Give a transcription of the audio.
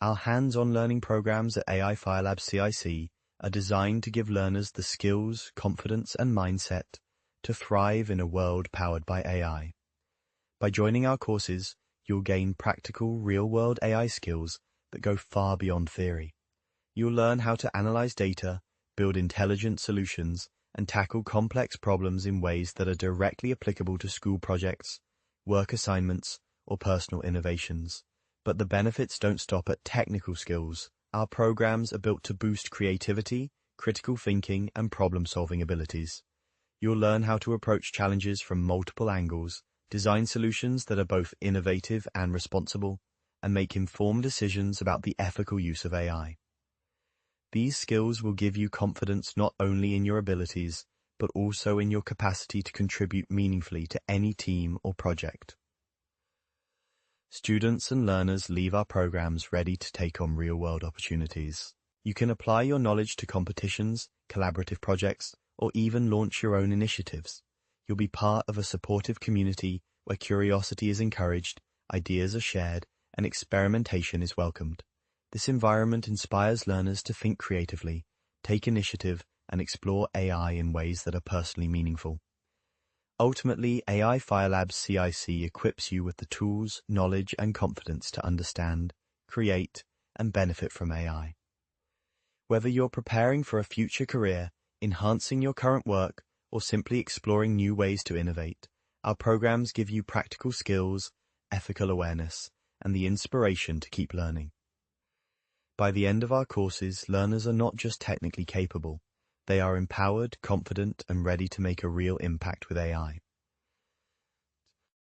Our hands-on learning programs at AI Firelabs CIC are designed to give learners the skills, confidence, and mindset to thrive in a world powered by AI. By joining our courses, you'll gain practical, real-world AI skills that go far beyond theory. You'll learn how to analyze data, build intelligent solutions, and tackle complex problems in ways that are directly applicable to school projects, work assignments, or personal innovations. But the benefits don't stop at technical skills. Our programs are built to boost creativity, critical thinking, and problem-solving abilities. You'll learn how to approach challenges from multiple angles, design solutions that are both innovative and responsible, and make informed decisions about the ethical use of AI. These skills will give you confidence not only in your abilities, but also in your capacity to contribute meaningfully to any team or project. Students and learners leave our programs ready to take on real-world opportunities. You can apply your knowledge to competitions, collaborative projects, or even launch your own initiatives. You'll be part of a supportive community where curiosity is encouraged, ideas are shared, and experimentation is welcomed. This environment inspires learners to think creatively, take initiative, and explore AI in ways that are personally meaningful. Ultimately, AI Firelabs CIC equips you with the tools, knowledge, and confidence to understand, create, and benefit from AI. Whether you're preparing for a future career, enhancing your current work, or simply exploring new ways to innovate, our programs give you practical skills, ethical awareness, and the inspiration to keep learning. By the end of our courses, learners are not just technically capable, they are empowered, confident, and ready to make a real impact with AI.